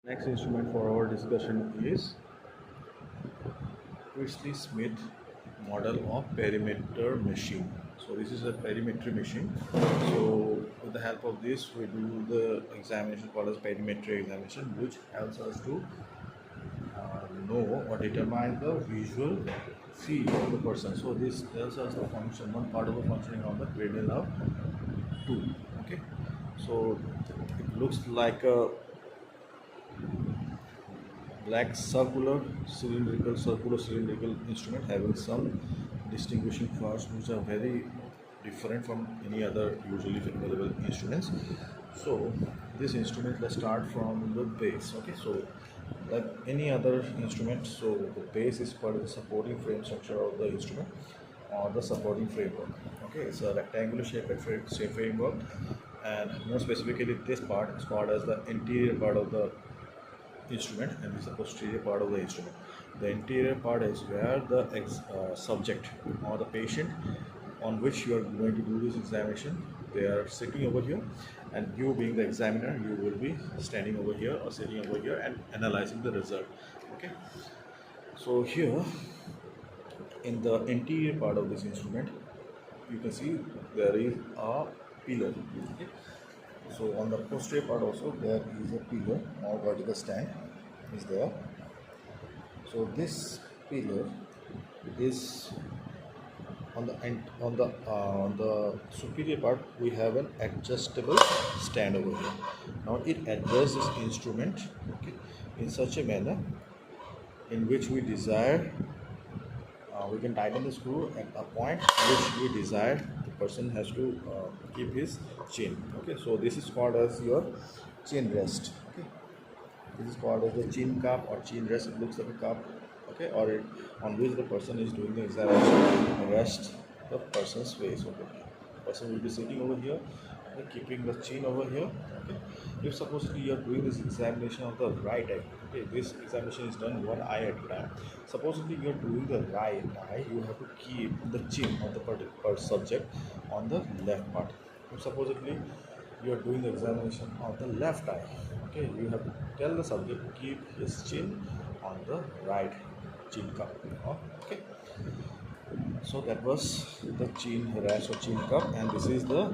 Next instrument for our discussion is Priestley Smith model of perimeter machine. So this is a perimetry machine. So with the help of this, we do the examination called as perimetry examination, which helps us to know or determine the visual field of the person. So this tells us the function, one part of the functioning of the cranial nerve 2. Okay, so it looks like a black circular cylindrical instrument having some distinguishing parts which are very different from any other usually available instruments. So this instrument, let's start from the base. Okay, so like any other instrument, so the base is called the supporting frame structure of the instrument or the supporting framework. Okay, it's a rectangular shape framework, and more specifically this part is called as the interior part of the instrument, and this is the posterior part of the instrument. The interior part is where the subject or the patient on which you are going to do this examination, they are sitting over here, and you being the examiner, you will be standing over here or sitting over here and analyzing the result. Okay, so here in the interior part of this instrument, you can see there is a pillar. Okay, so on the posterior part also there is a pillar or vertical stand is there. So this pillar is on the superior part. We have an adjustable stand over here. Now it adjusts this instrument, okay, in such a manner in which we desire. We can tighten the screw at a point which we desire the person has to keep his chin. Okay, so this is called as your chin rest. Okay, this is called as the chin cup or chin rest. It looks like a cup, okay, or on which the person is doing the examination, rest the person's face. Okay, the person will be sitting over here, okay, keeping the chin over here. Okay, if supposedly you are doing this examination of the right eye, okay, this examination is done one eye at a time. Supposedly you are doing the right eye, you have to keep the chin of the particular subject on the left part. If supposedly you are doing the examination of the left eye, okay, you have to tell the subject to keep his chin on the right chin cup. Okay, so that was the chin rest or chin cup, and this is the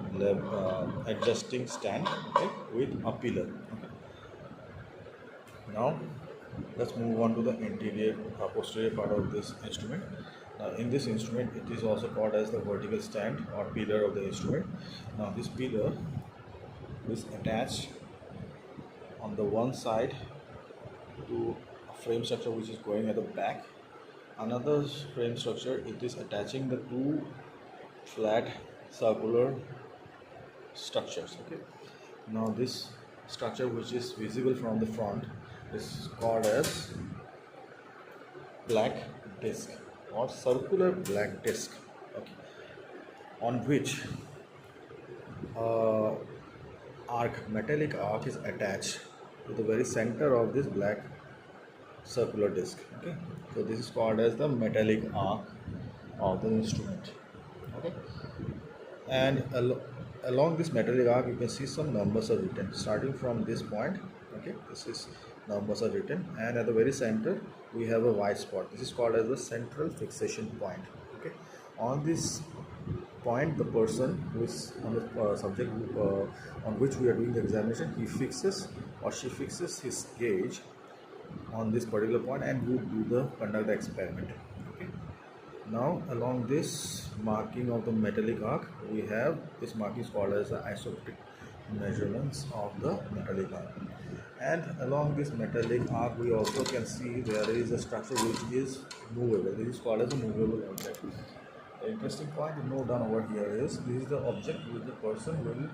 adjusting stand, okay, with a pillar. Okay, now let's move on to the interior posterior part of this instrument. Now in this instrument, it is also called as the vertical stand or pillar of the instrument. Now this pillar is attached on the one side to a frame structure which is going at the back. Another frame structure, it is attaching the two flat circular structures. Okay, now this structure which is visible from the front is called as black disc or circular black disc. Okay, on which metallic arc is attached to the very center of this black circular disc. Okay, so this is called as the metallic arc of the instrument. Okay, and along this metallic arc you can see some numbers are written starting from this point. Okay, this is numbers are written, and at the very center we have a white spot. This is called as the central fixation point. Okay, on this point, the person who is on the subject on which we are doing the examination, he fixes or she fixes his gauge on this particular point, and we do the conduct the experiment. Okay, now along this marking of the metallic arc, we have this marking is called as the isometric measurements of the metallic arc, and along this metallic arc we also can see there is a structure which is movable. This is called as a movable object. The interesting point to note down over here is this is the object which the person will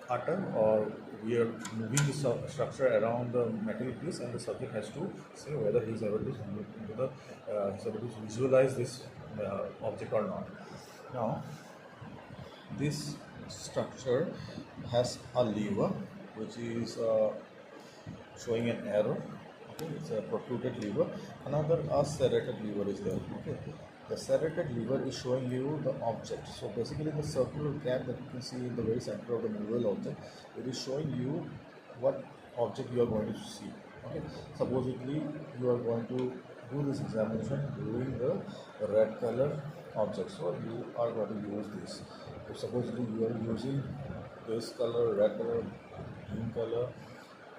utter, or we are moving the structure around the metal piece, and the subject has to say whether he is able to visualize this object or not. Now this structure has a lever which is showing an arrow. Okay, it's a protruded lever. Another serrated lever is there. Okay, the serrated lever is showing you the object. So basically the circular gap that you can see in the very center of the movable object, it is showing you what object you are going to see. Okay, supposedly you are going to do this examination during the red color object, so you are going to use this. If supposedly you are using this color, red color, green color,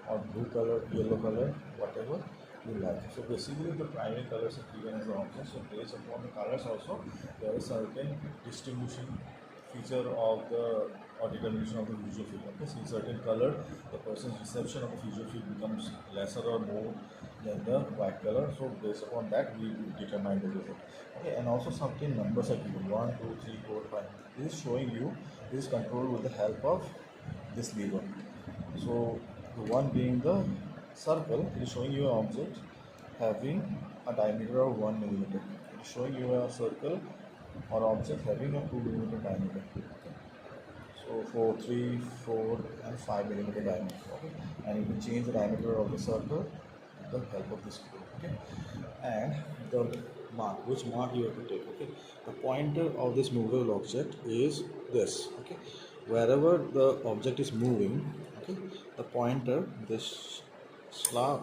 or blue color, yellow color, whatever you like. So basically the primary colors are given as an object. So based upon the colors also, there is certain distinguishing feature of the or determination of the visual field. Okay, so in certain color, the person's reception of the visual field becomes lesser or more than the white color. So based upon that, we determine the result. Okay, and also something numbers are given 1, 2, 3, 4, 5. This is showing you this is controlled with the help of this lever. So the one being the circle, it is showing you an object having a diameter of 1 millimeter. It is showing you a circle or object having a 2 millimeter diameter. Okay. So for 3, 4 and 5 millimeter diameter. Okay. And you can change the diameter of the circle with the help of this screw. Okay. And the mark, which mark you have to take. Okay. The pointer of this movable object is this. Okay. Wherever the object is moving, okay, the pointer, this flat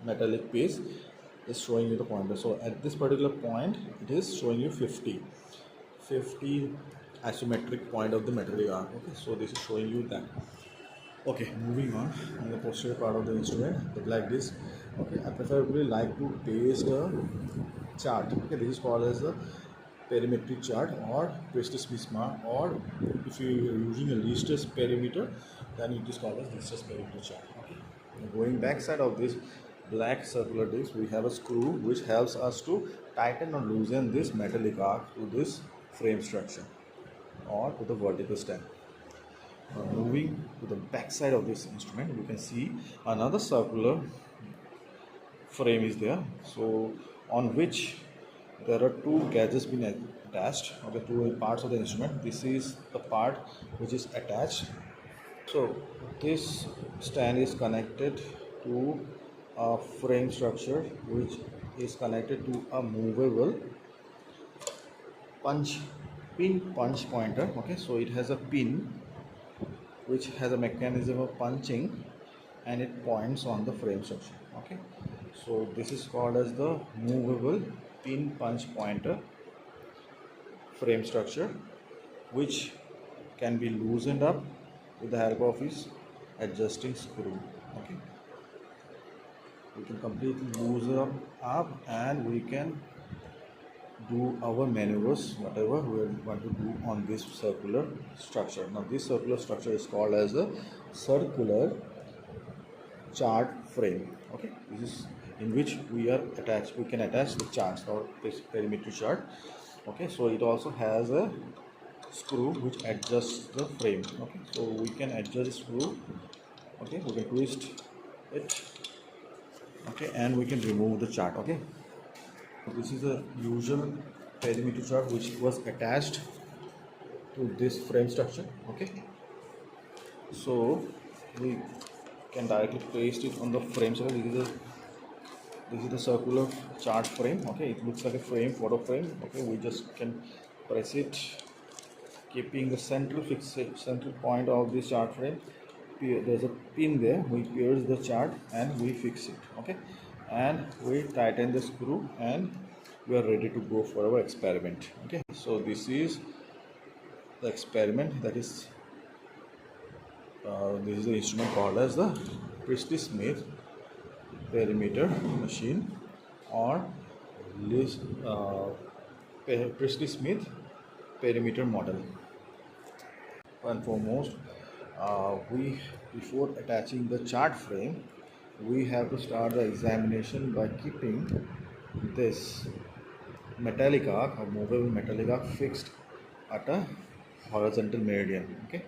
metallic piece is showing you the pointer. So at this particular point, it is showing you 50 isometric point of the metallic arc. Okay, so this is showing you that. Okay, moving on the posterior part of the instrument, the black disc. Okay, I preferably like to paste a chart. Okay, this is called as a perimetric chart or Priestley-Smith mark, or if you are using a Leicester's perimeter, then it is called as Leicester's perimeter chart. Okay, going back side of this black circular disc, we have a screw which helps us to tighten or loosen this metallic arc to this frame structure or to the vertical stand. Moving to the back side of this instrument, we can see another circular frame is there, so on which there are two gadgets being attached. Okay, two parts of the instrument. This is the part which is attached. So this stand is connected to a frame structure which is connected to a movable pin punch pointer. Okay, so it has a pin which has a mechanism of punching and it points on the frame structure. Okay, so this is called as the movable pin punch pointer frame structure, which can be loosened up with the help of its adjusting screw. Okay, we can completely loosen up and we can do our maneuvers, whatever we want to do on this circular structure. Now this circular structure is called as a circular chart frame. Okay, this is in which we can attach the charts or this perimeter chart. Okay, so it also has a screw which adjusts the frame. Okay, so we can adjust the screw. Okay, we can twist it. Okay, and we can remove the chart. Okay, this is a usual perimeter chart which was attached to this frame structure. Okay, so we can directly paste it on the frame. So this is the circular chart frame. Okay, it looks like a frame, photo frame. Okay, we just can press it, keeping the central point of this chart frame. There's a pin there. We pierce the chart and we fix it. Okay, and we tighten the screw and we are ready to go for our experiment. Okay, so this is the experiment, that is this is the instrument called as the Priestley-Smith perimeter machine or Priestley-Smith perimeter model. And foremost, before attaching the chart frame, we have to start the examination by keeping this metallic arc or movable metallic arc fixed at a horizontal meridian. Okay,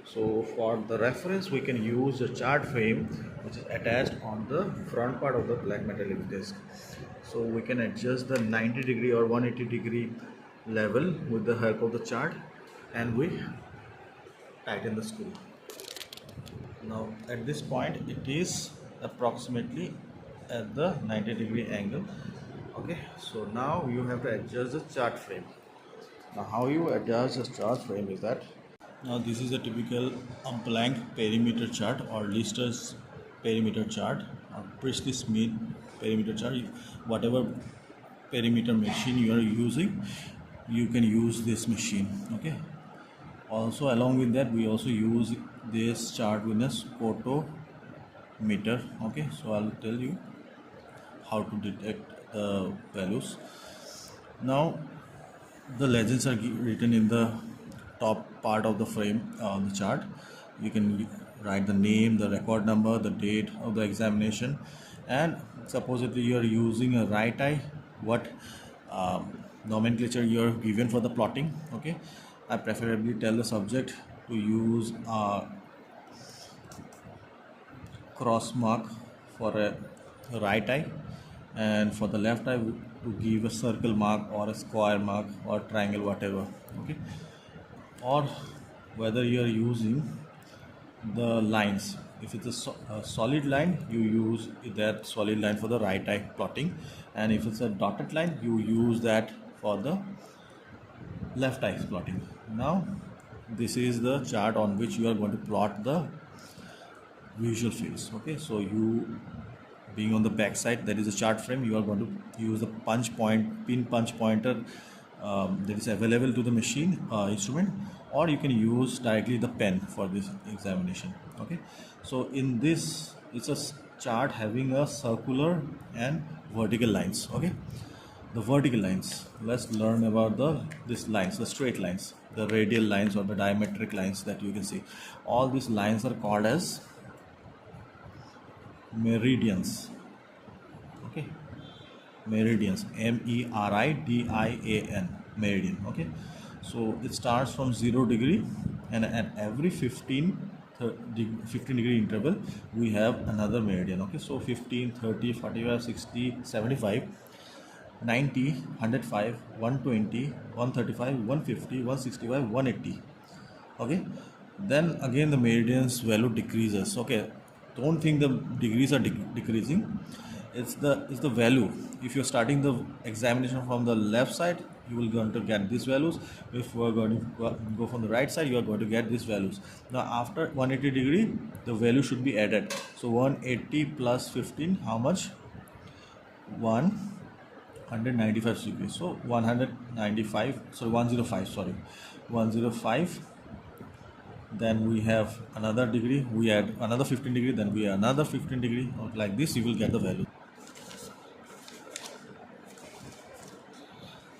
so for the reference we can use the chart frame which is attached on the front part of the black metallic disc. So we can adjust the 90 degree or 180 degree level with the help of the chart and we tighten the screw. Now at this point it is approximately at the 90 degree angle. Okay, so now you have to adjust the chart frame. Now how you adjust the chart frame is that Now this is a typical Planck perimeter chart or Lister's perimeter chart or Priestley Smith perimeter chart. Whatever perimeter machine you are using, you can use this machine. Okay. Also along with that, we also use this chart with a scotometer. Okay. So I'll tell you how to detect the values. Now the legends are written in the top part of the frame on the chart. You can write the name, the record number, the date of the examination, and supposedly you are using a right eye, what nomenclature you are given for the plotting. Okay, I preferably tell the subject to use a cross mark for a right eye, and for the left eye to give a circle mark or a square mark or triangle, whatever. Okay, or whether you are using the lines. If it's a solid line, you use that solid line for the right eye plotting, and if it's a dotted line, you use that for the left eye plotting. Now this is the chart on which you are going to plot the visual fields. Okay, so you being on the back side, that is a chart frame, you are going to use the pin punch pointer that is available to the machine instrument, or you can use directly the pen for this examination. Okay, so in this, it's a chart having a circular and vertical lines. Okay, the vertical lines, let's learn about these lines, the straight lines, the radial lines or the diametric lines that you can see. All these lines are called as meridians. Okay, meridians, meridian, meridian. Okay, so it starts from 0 degree, and at every 15 degree interval we have another meridian. Okay, so 15, 30, 45, 60, 75, 90, 105, 120, 135, 150, 165, 180. Okay, then again the meridian's value decreases. Okay, don't think the degrees are decreasing, it's the value. If you're starting the examination from the left side, you will going to get these values. If we're going to go from the right side, you are going to get these values. Now after 180 degree, the value should be added. So 180 plus 15, how much? 195 degrees. So 195, sorry, 105, sorry, 105. Then we have another degree, we add another 15 degree, then we add another 15 degree, like this you will get the value.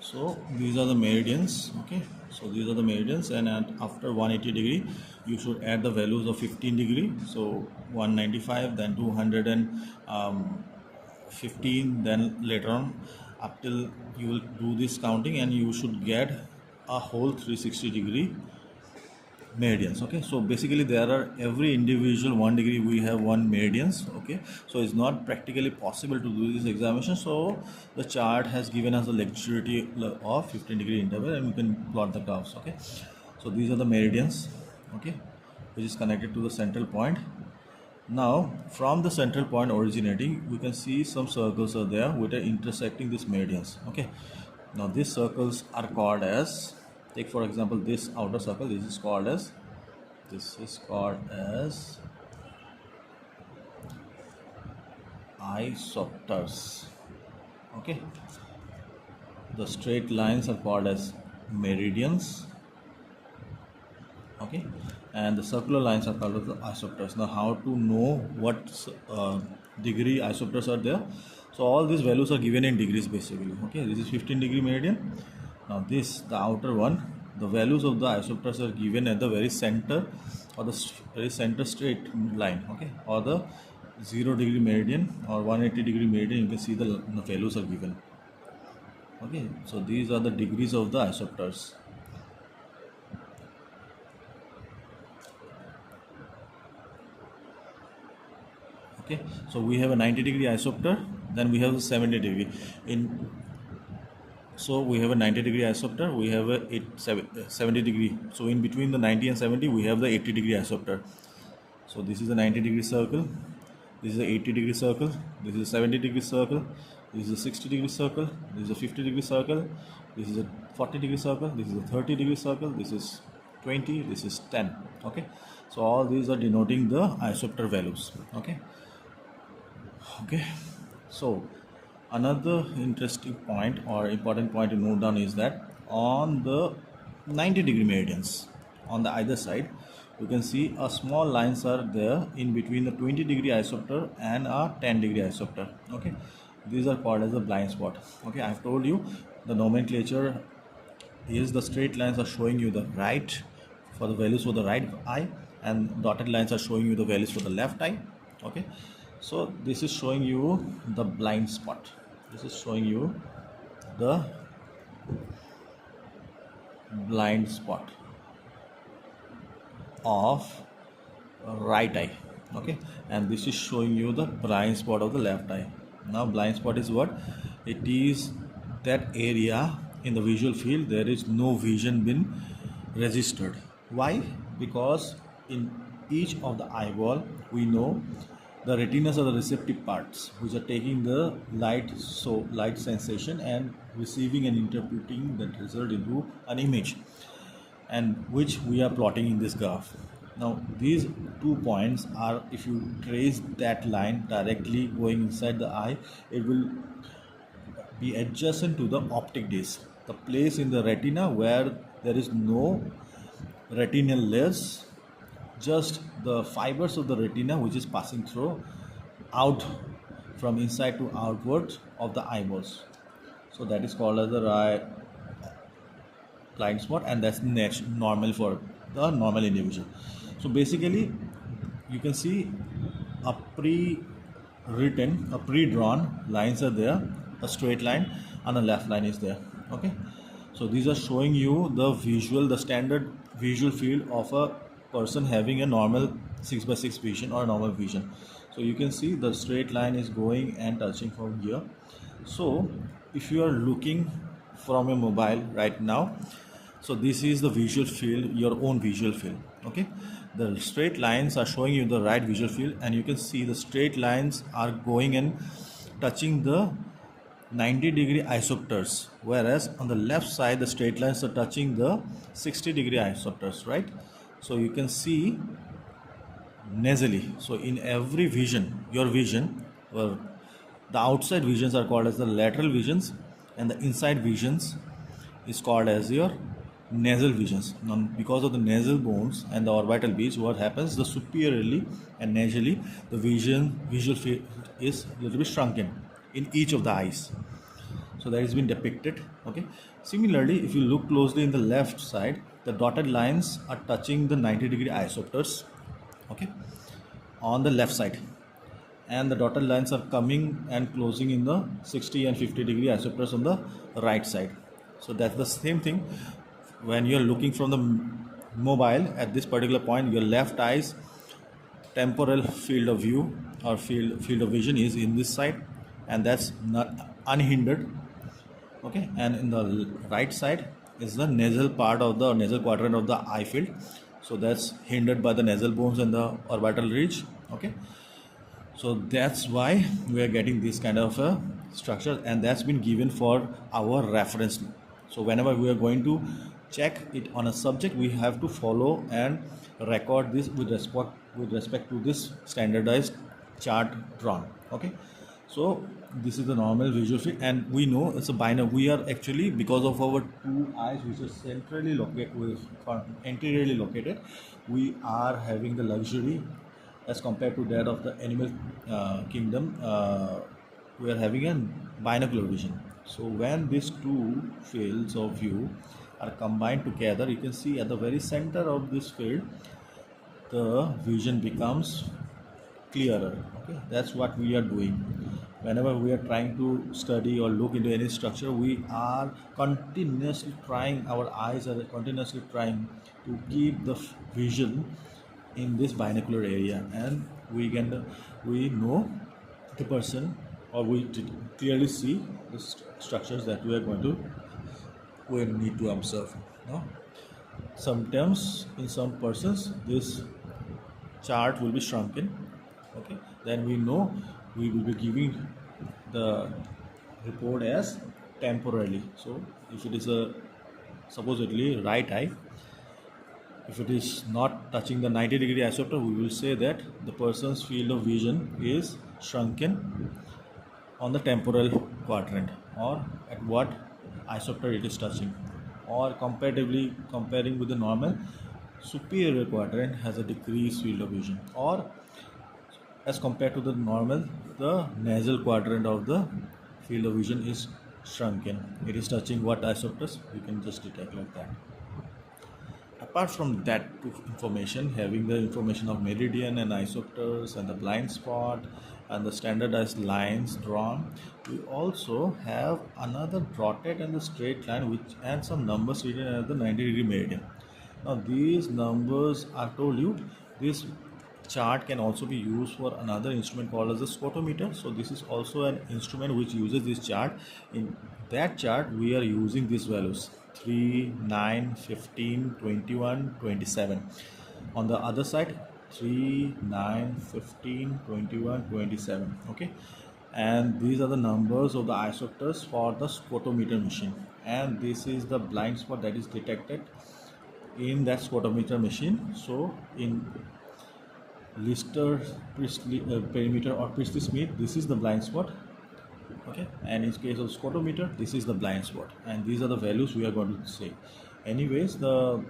So these are the meridians. Okay, so these are the meridians, and after 180 degree you should add the values of 15 degree. So 195, then 215, then later on up till you will do this counting, and you should get a whole 360 degree meridians. Okay, so basically there are every individual 1 degree we have 1 meridians. Okay, so it's not practically possible to do this examination, so the chart has given us a luxury of 15 degree interval, and we can plot the curves. Okay, so these are the meridians. Okay, which is connected to the central point. Now from the central point originating, we can see some circles are there which are intersecting these meridians. Okay, now these circles are called as, take for example this outer circle, this is called as isopters. Okay, the straight lines are called as meridians. Okay, and the circular lines are called as the isopters. Now how to know what degree isopters are there? So all these values are given in degrees basically. Okay, this is 15 degree meridian. Now this, the outer one, the values of the isopters are given at the very center, or the very center straight line. Okay, or the 0 degree meridian or 180 degree meridian, you can see the values are given. Okay, so these are the degrees of the isopters. Okay, so we have a 90 degree isopter, then we have a 70 degree. So we have a 90 degree isopter, we have a 70 degree. So in between the 90 and 70, we have the 80 degree isopter. So this is a 90 degree circle, this is a 80 degree circle, this is a 70 degree circle, this is a 60 degree circle, this is a 50 degree circle, this is a 40 degree circle, this is a 30 degree circle, this is 20, this is 10. Okay, so all these are denoting the isopter values. Okay, so another interesting point or important point to note down is that on the 90-degree meridians on the either side, you can see a small lines are there in between the 20-degree isopter and a 10-degree isopter. Okay, these are called as the blind spot. Okay, I have told you the nomenclature is the straight lines are showing you the right for the values for the right eye, and dotted lines are showing you the values for the left eye. Okay, so this is showing you the blind spot. This is showing you the blind spot of right eye. Okay, and this is showing you the blind spot of the left eye. Now blind spot is what? It is that area in the visual field there is no vision been registered. Why? Because in each of the eyeball we know the retinas are the receptive parts which are taking the light, so light sensation, and receiving and interpreting that result into an image, and which we are plotting in this graph. Now these 2 points are, if you trace that line directly going inside the eye, it will be adjacent to the optic disc, the place in the retina where there is no retinal layers, just the fibers of the retina which is passing through out from inside to outward of the eyeballs. So that is called as the blind spot, and that's normal for the normal individual. So basically you can see a pre-drawn lines are there, a straight line and a left line is there. Okay, so these are showing you the standard visual field of a person having a normal 6x6 vision or normal vision. So you can see the straight line is going and touching from here. So if you are looking from a mobile right now, so this is the visual field, your own visual field. Okay, the straight lines are showing you the right visual field, and you can see the straight lines are going and touching the 90-degree isopters, whereas on the left side the straight lines are touching the 60-degree isopters, right? So you can see nasally. So in every vision, your vision, or the outside visions are called as the lateral visions, and the inside visions is called as your nasal visions. Now, because of the nasal bones and the orbital beats, what happens, the superiorly and nasally the visual field is a little bit shrunken in each of the eyes. So that has been depicted. Okay, similarly if you look closely in the left side, the dotted lines are touching the 90-degree isopters, okay, on the left side, and the dotted lines are coming and closing in the 60 and 50-degree isopters on the right side. So that's the same thing when you're looking from the mobile. At this particular point, your left eye's temporal field of view or field of vision is in this side, and that's not unhindered. Okay, and in the right side is the nasal part of the nasal quadrant of the eye field, so that's hindered by the nasal bones and the orbital ridge. Okay, so that's why we are getting this kind of a structure, and that's been given for our reference. So whenever we are going to check it on a subject, we have to follow and record this with respect to this standardized chart drawn. Okay, so this is the normal visual field, and we know it's a binary. We are actually, because of our two eyes which are centrally located, anteriorly located, we are having the luxury as compared to that of the animal kingdom. We are having a binocular vision. So when these two fields of view are combined together, you can see at the very center of this field the vision becomes clearer. Okay, that's what we are doing. Whenever we are trying to study or look into any structure, we are continuously trying, our eyes are continuously trying to keep the vision in this binocular area, and we know the person, or we clearly see the structures that we need to observe. No? Sometimes in some persons this chart will be shrunken. Okay, then we know we will be giving the report as temporarily. So if it is a supposedly right eye, if it is not touching the 90-degree isopter, we will say that the person's field of vision is shrunken on the temporal quadrant, or at what isopter it is touching, or comparatively comparing with the normal, superior quadrant has a decreased field of vision, or as compared to the normal, the nasal quadrant of the field of vision is shrunken. It is touching what isopters, we can just detect like that. Apart from that information, having the information of meridian and isopters and the blind spot and the standardized lines drawn, we also have another dotted and the straight line which and some numbers written at the 90-degree meridian. Now these numbers, I told you, this chart can also be used for another instrument called as a scotometer. So this is also an instrument which uses this chart. In that chart we are using these values 3, 9, 15, 21, 27. On the other side 3, 9, 15, 21, 27. Okay, and these are the numbers of the isopters for the scotometer machine, and this is the blind spot that is detected in that scotometer machine. So in Lister perimeter or Priestley Smith, this is the blind spot. Okay, and in case of scotometer, this is the blind spot, and these are the values we are going to say. Anyways, the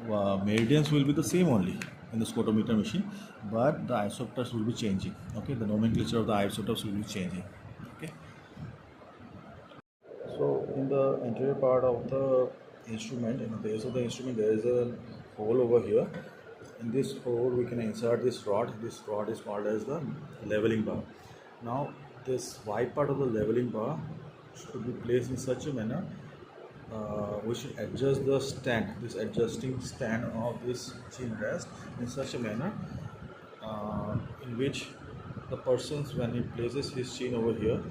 meridians will be the same only in the scotometer machine, but the isopters will be changing. Okay, the nomenclature of the isotopes will be changing. Okay, so in the anterior part of the instrument, in the base of the instrument, there is a hole over here. In this hole we can insert this rod. This rod is called as the leveling bar. Now this white part of the leveling bar should be placed in such a manner, we should adjust the stand, this adjusting stand of this chin rest in such a manner in which the person's, when he places his chin over here,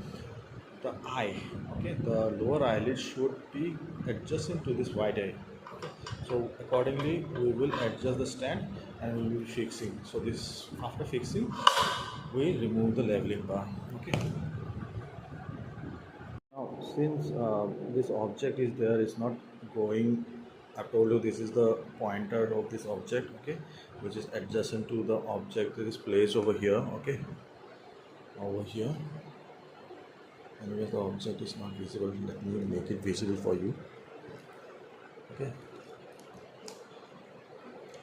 the eye, okay, the lower eyelid should be adjacent to this white eye. Okay, so accordingly we will adjust the stand and we will be fixing. So this, after fixing, we remove the leveling bar. Okay, now since this object is there, it's not going, I told you this is the pointer of this object, okay, which is adjacent to the object that is placed over here. Okay, over here. Anyways, the object is not visible. Let me make it visible for you. Okay,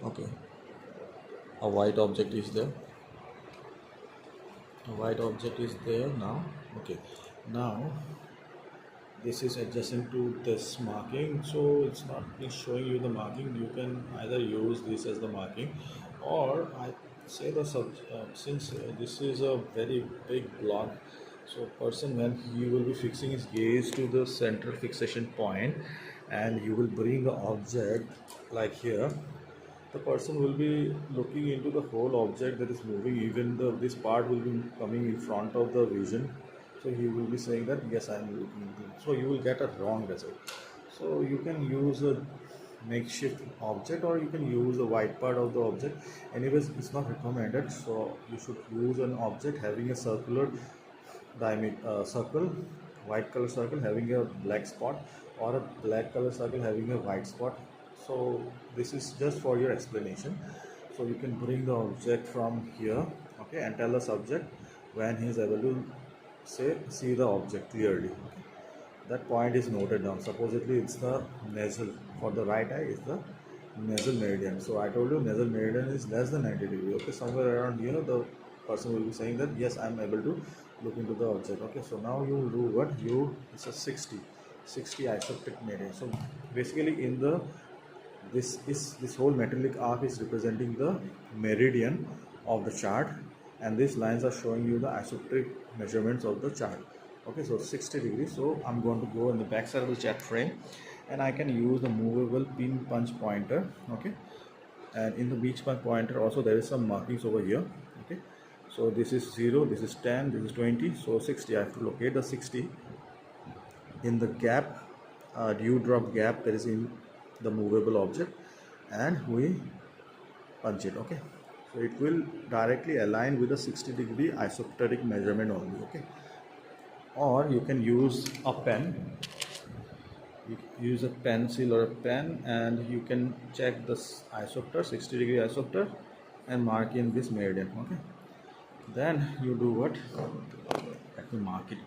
okay, a white object is there, a white object is there now. Okay, now this is adjacent to this marking, so it's not showing you the marking. You can either use this as the marking, or I say the since this is a very big block, so person, when he will be fixing his gaze to the central fixation point and you will bring the object like here, the person will be looking into the whole object that is moving. Even this part will be coming in front of the vision, so he will be saying that yes, I am looking into, so you will get a wrong result. So you can use a makeshift object, or you can use the white part of the object. Anyways, it's not recommended, so you should use an object having a circular diameter, circle, white color circle having a black spot, or a black color circle having a white spot. So this is just for your explanation. So you can bring the object from here, okay, and tell the subject when he is able to see the object clearly. Okay, that point is noted down. Supposedly it's the nasal, for the right eye is the nasal meridian. So I told you nasal meridian is less than 90 degree. Okay, somewhere around here the person will be saying that yes, I am able to look into the object. Okay, so now you will do what, it's a 60 isoptic meridian. So basically in the this whole metallic arc is representing the meridian of the chart, and these lines are showing you the isometric measurements of the chart. Okay, so 60 degrees. So I'm going to go in the back side of the chart frame, and I can use the movable pin punch pointer. Okay, and in the beach punch pointer also there is some markings over here. Okay, so this is 0, this is 10, this is 20, so 60. I have to locate the 60 in the gap, dewdrop gap that is in the movable object, and we punch it. Okay, so it will directly align with the 60-degree isopteric measurement only. Okay, or you can use a pen, you use a pencil or a pen and you can check the isopter, 60-degree isopter, and mark in this meridian. Okay, then you do what? Let me mark it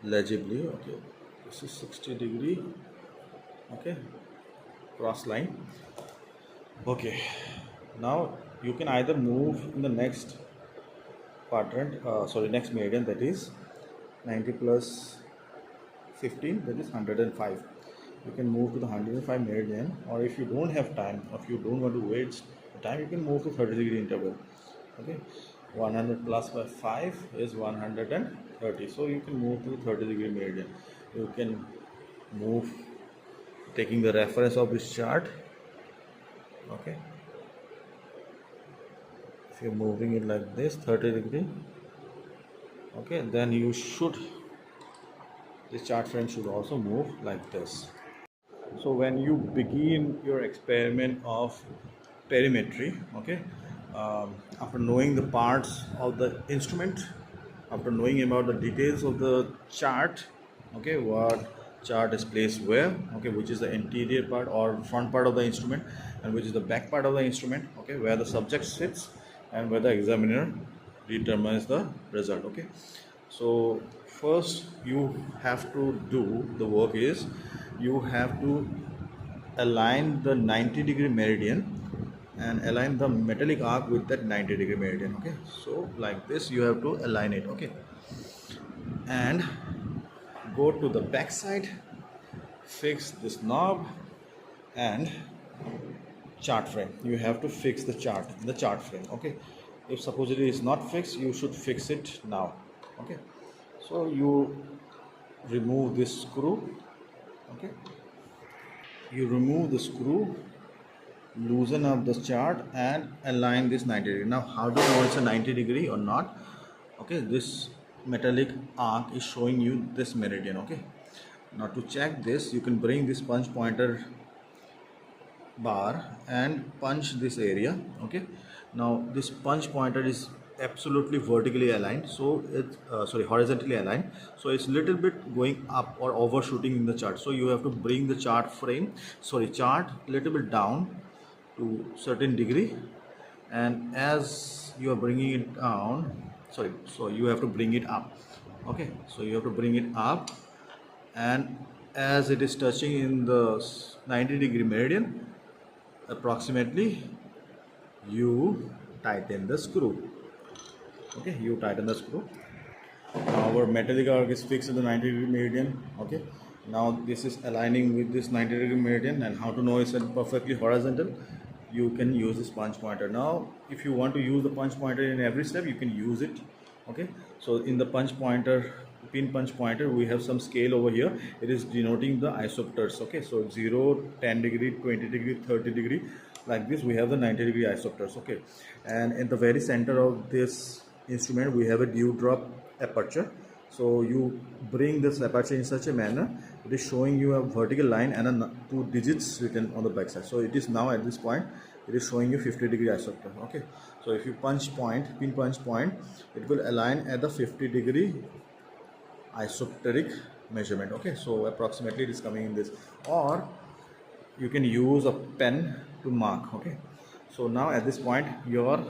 legibly. Okay, this is 60-degree. Okay, cross line. Okay, now you can either move in the next quadrant, next meridian, that is 90 plus 15, that is 105. You can move to the 105 meridian, or if you don't have time, or if you don't want to waste time, you can move to 30-degree interval. Okay, 100 plus by 5 is 130, so you can move to the 30-degree meridian. You can move taking the reference of this chart. Okay, if you're moving it like this, 30-degree, okay, then you should, this chart frame should also move like this. So when you begin your experiment of perimetry, okay, after knowing the parts of the instrument, after knowing about the details of the chart, okay, what chart is placed where, okay, which is the interior part or front part of the instrument, and which is the back part of the instrument, okay, where the subject sits and where the examiner determines the result. Okay, so first you have to do the work is you have to align the 90-degree meridian and align the metallic arc with that 90-degree meridian. Okay, so like this you have to align it. Okay, and go to the back side, fix this knob and chart frame. You have to fix the chart frame. Okay, if supposedly it's not fixed, you should fix it now. Okay, so you remove this screw. Okay, you remove the screw, loosen up the chart and align this 90 degree. Now how do you know it's a 90 degree or not? Okay, this metallic arc is showing you this meridian. Okay, now to check this, you can bring this punch pointer bar and punch this area. Okay, now this punch pointer is absolutely vertically aligned, so it's horizontally aligned, so it's little bit going up or overshooting in the chart. So you have to bring the chart little bit down to certain degree, and as you are bringing it down, so you have to bring it up. Okay, so you have to bring it up, and as it is touching in the 90-degree meridian approximately, you tighten the screw. Okay, you tighten the screw. Now our metallic arc is fixed in the 90-degree meridian. Okay, now this is aligning with this 90-degree meridian, and how to know it's perfectly horizontal? You can use this punch pointer. Now if you want to use the punch pointer in every step, you can use it. Okay, so in the punch pointer, pin punch pointer, we have some scale over here. It is denoting the isopters. Okay, so 0, 10 degree, 20 degree, 30 degree, like this we have the 90-degree isopters. Okay, and in the very center of this instrument we have a dewdrop aperture. So you bring this aperture in such a manner, it is showing you a vertical line and 2 digits written on the back side. So it is now at this point, it is showing you 50-degree isopter. Okay, so if you pin punch point, it will align at the 50-degree isopteric measurement. Okay, so approximately it is coming in this, or you can use a pen to mark. Okay, so now at this point your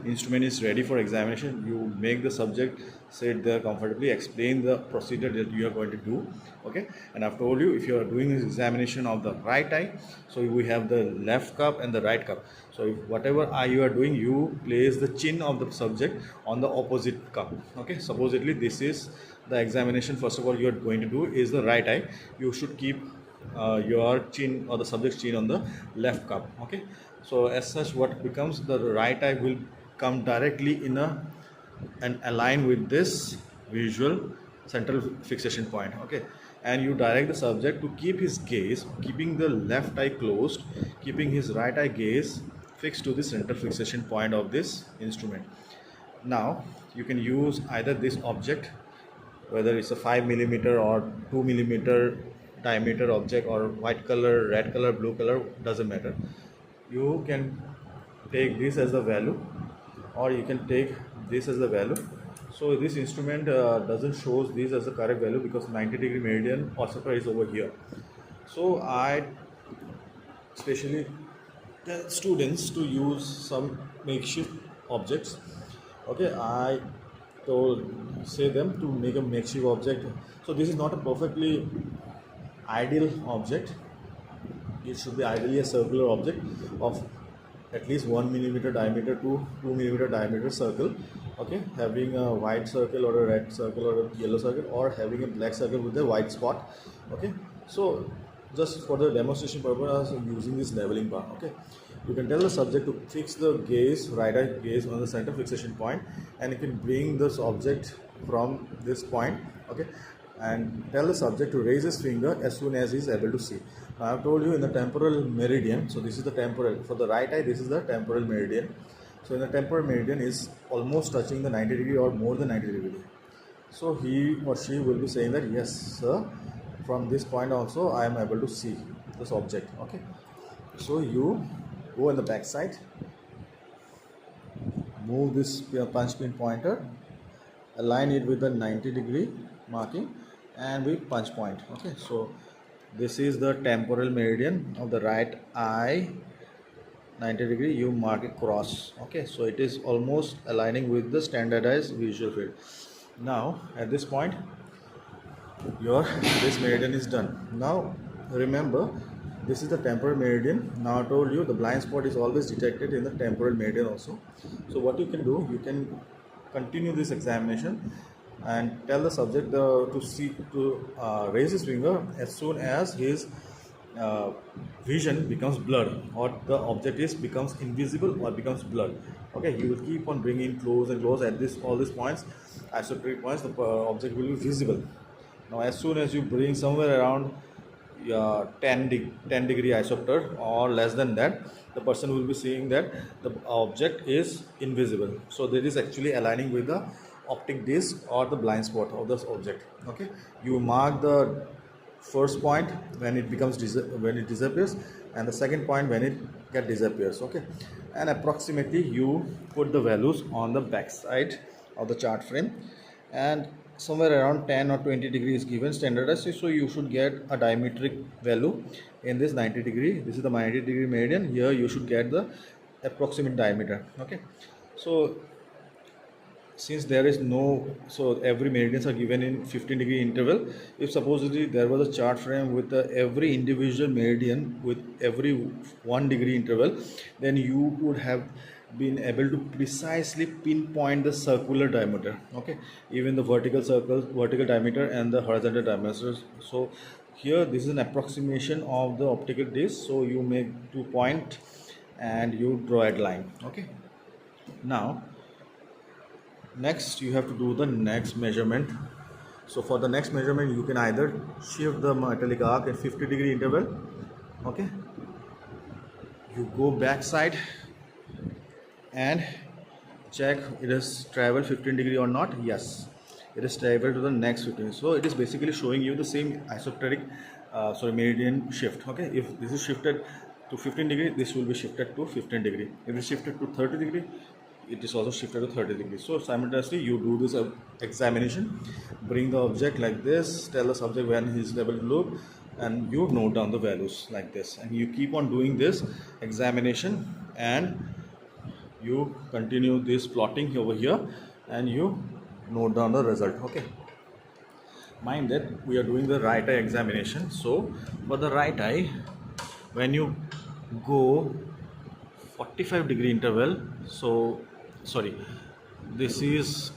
instrument is ready for examination. You make the subject sit there comfortably, explain the procedure that you are going to do. Okay, and I've told you, if you are doing this examination of the right eye, so we have the left cup and the right cup. So if whatever eye you are doing, you place the chin of the subject on the opposite cup. Okay, supposedly this is the examination. First of all, you are going to do is the right eye. You should keep your chin or the subject's chin on the left cup. Okay, so as such, what becomes, the right eye will come directly in and align with this visual central fixation point. Okay, and you direct the subject to keep his gaze, keeping the left eye closed, keeping his right eye gaze fixed to the central fixation point of this instrument. Now you can use either this object, whether it's a 5 millimeter or 2 millimeter diameter object, or white color, red color, blue color, doesn't matter. You can take this as the value, or you can take this as the value. So this instrument doesn't shows this as the correct value because 90-degree meridian oscillator is over here. So I especially tell students to use some makeshift objects. Okay, I told say them to make a makeshift object. So this is not a perfectly ideal object. It should be ideally a circular object of at least 1 millimeter diameter to 2 millimeter diameter circle. Okay, having a white circle or a red circle or a yellow circle, or having a black circle with a white spot. Okay, so just for the demonstration purpose I'm using this leveling bar. Okay, you can tell the subject to fix the gaze, right eye gaze on the center fixation point, and you can bring this object from this point. Okay, and tell the subject to raise his finger as soon as he is able to see. Now I have told you in the temporal meridian, so this is the temporal, for the right eye this is the temporal meridian. So in the temporal meridian is almost touching the 90 degree or more than 90 degree. So he or she will be saying that yes sir, from this point also I am able to see this object. Okay, so you go in the back side, move this punch pin pointer, align it with the 90-degree marking, and we punch point. Okay, so this is the temporal meridian of the right eye, 90-degree, you mark it cross. Okay, so it is almost aligning with the standardized visual field. Now at this point your this meridian is done. Now remember, this is the temporal meridian. Now I told you the blind spot is always detected in the temporal meridian also. So what you can do, you can continue this examination and tell the subject to raise his finger as soon as his vision becomes blurred, or the object becomes invisible or becomes blurred. Okay, you will keep on bringing close and close at this all these points, isometric points, the object will be visible. Now as soon as you bring somewhere around 10 degree isopter or less than that, the person will be seeing that the object is invisible. So that is actually aligning with the optic disc or the blind spot of this object. Okay, you mark the first point when it becomes when it disappears, and the second point when it disappears. Okay, and approximately you put the values on the back side of the chart frame, and somewhere around 10 or 20 degrees given standardized. So you should get a diametric value in this 90 degree. This is the 90 degree meridian. Here you should get the approximate diameter. Okay, so since there is no, so every meridians are given in 15-degree interval. If supposedly there was a chart frame with every individual meridian with every 1-degree interval, then you would have been able to precisely pinpoint the circular diameter. Okay, even the vertical diameter and the horizontal diameter. So here this is an approximation of the optical disc. So you make 2 point and you draw a line. Okay, now next you have to do the next measurement. So for the next measurement you can either shift the metallic arc at 50-degree interval. Okay, you go back side and check it has traveled 15 degree or not. Yes, it is traveled to the next 15. So it is basically showing you the same isometric meridian shift. Okay, if this is shifted to 15 degree, this will be shifted to 15 degree. If it is shifted to 30 degree, it is also shifted to 30 degrees. So simultaneously you do this examination, bring the object like this, tell the subject when he is able to look, and you note down the values like this, and you keep on doing this examination, and you continue this plotting over here, and you note down the result. Okay, mind that we are doing the right eye examination. So for the right eye, when you go 45-degree interval, so sorry, this is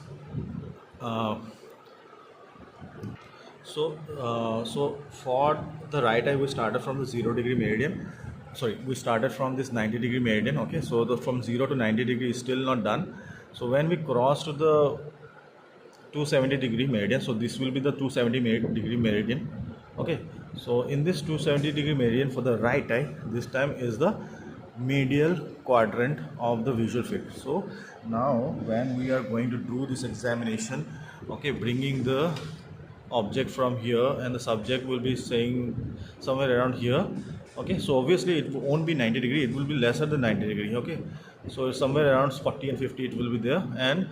so for the right eye we started from the 0-degree meridian. Sorry, we started from this 90-degree meridian. Okay, so the from 0 to 90 degree is still not done. So when we cross to the 270-degree meridian, so this will be the 270-degree meridian. Okay, so in this 270-degree meridian for the right eye, this time is the medial quadrant of the visual field. So now when we are going to do this examination, okay, bringing the object from here, and the subject will be saying somewhere around here. Okay, so obviously it won't be 90 degree, it will be lesser than 90 degree. Okay, so somewhere around 40 and 50 it will be there, and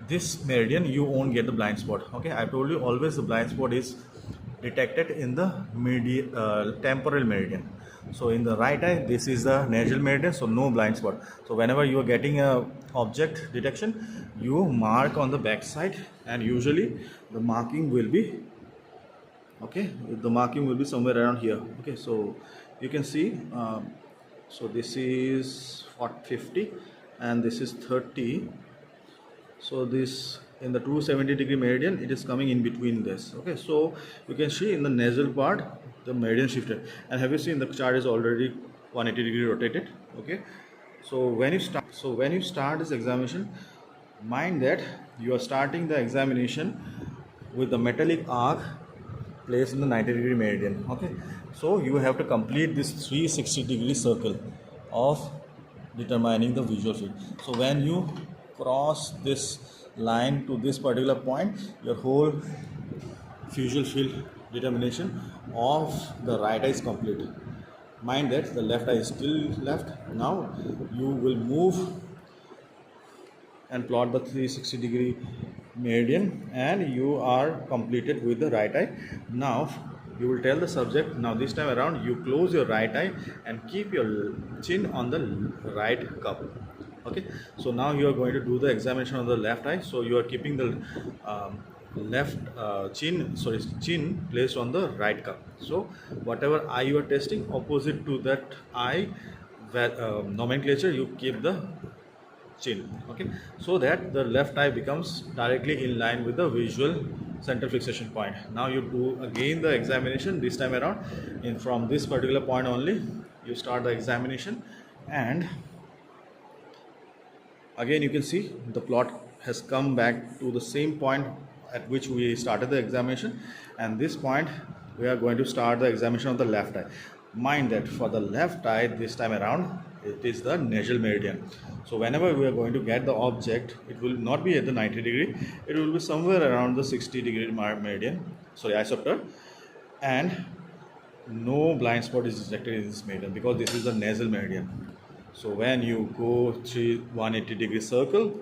this meridian, you won't get the blind spot. Okay, I told you always the blind spot is detected in the temporal meridian. So in the right eye, this is the nasal meridian, so no blind spot. So whenever you are getting a object detection, you mark on the back side, and usually the marking will be, okay, the marking will be somewhere around here. Okay, so you can see, so this is 50 and this is 30. So this in the 270-degree meridian, it is coming in between this. Okay, so you can see in the nasal part the meridian shifted, and have you seen the chart is already 180-degree rotated. Okay, so when you start this examination, mind that you are starting the examination with the metallic arc placed in the 90-degree meridian. Okay, so you have to complete this 360-degree circle of determining the visual field. So when you cross this line to this particular point, your whole visual field determination of the right eye is complete. Mind that the left eye is still left. Now you will move and plot the 360-degree meridian, and you are completed with the right eye. Now you will tell the subject, now this time around you close your right eye and keep your chin on the right cup. Okay, so now you are going to do the examination of the left eye. So you are keeping the left chin placed on the right cup. So whatever eye you are testing, opposite to that eye nomenclature, you keep the chin. Okay, so that the left eye becomes directly in line with the visual central fixation point. Now you do again the examination, this time around from this particular point only you start the examination, and again you can see the plot has come back to the same point at which we started the examination, and this point we are going to start the examination of the left eye. Mind that for the left eye this time around, it is the nasal meridian. So whenever we are going to get the object, it will not be at the 90-degree, it will be somewhere around the 60-degree meridian, sorry, isopter, and no blind spot is detected in this meridian because this is the nasal meridian. So when you go through 180-degree circle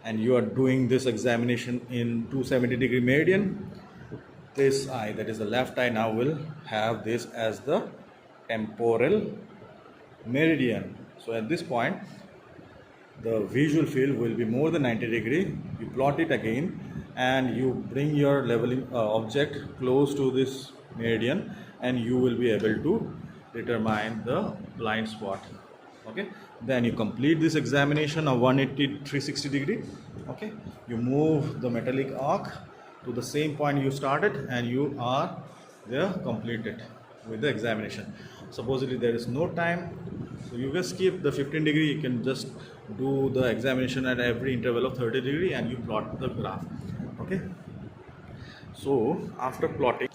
and you are doing this examination in 270-degree meridian, this eye, that is the left eye, now will have this as the temporal meridian. So at this point the visual field will be more than 90-degree. You plot it again and you bring your leveling object close to this meridian, and you will be able to determine the blind spot. Okay, then you complete this examination of 180 360-degree. Okay, you move the metallic arc to the same point you started, and you are there completed with the examination. Supposedly there is no time, so you can skip the 15-degree. You can just do the examination at every interval of 30-degree and you plot the graph. Okay, so after plotting,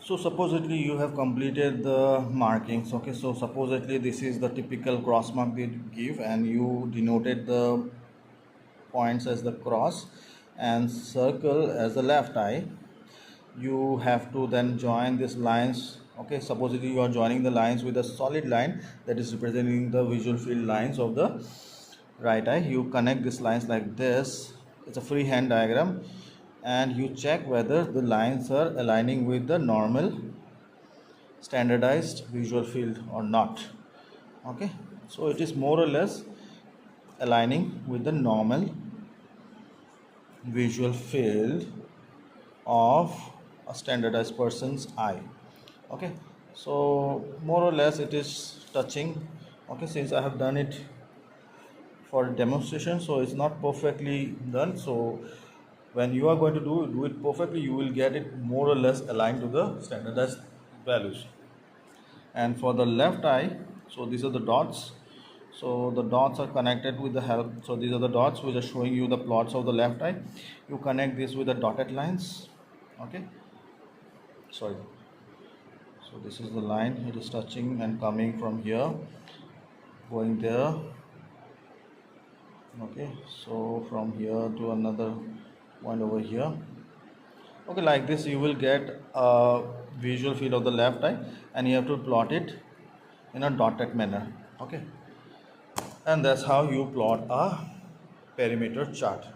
so supposedly you have completed the markings. Okay, so supposedly this is the typical cross mark they give, and you denoted the points as the cross and circle as the left eye. You have to then join these lines. Okay, supposedly you are joining the lines with a solid line that is representing the visual field lines of the right eye. You connect these lines like this. It's a freehand diagram, and you check whether the lines are aligning with the normal standardized visual field or not. Okay, so it is more or less aligning with the normal visual field of a standardized person's eye. Okay, so more or less it is touching. Okay, since I have done it for demonstration, so it's not perfectly done. So when you are going to do it perfectly, you will get it more or less aligned to the standardized values. And for the left eye, so these are the dots. So the dots are connected with the help. So these are the dots which are showing you the plots of the left eye. You connect this with the dotted lines. Okay, sorry, so this is the line. It is touching and coming from here, going there. Okay, so from here to another point over here. Okay, like this you will get a visual field of the left eye, and you have to plot it in a dotted manner. Okay, and that's how you plot a perimeter chart.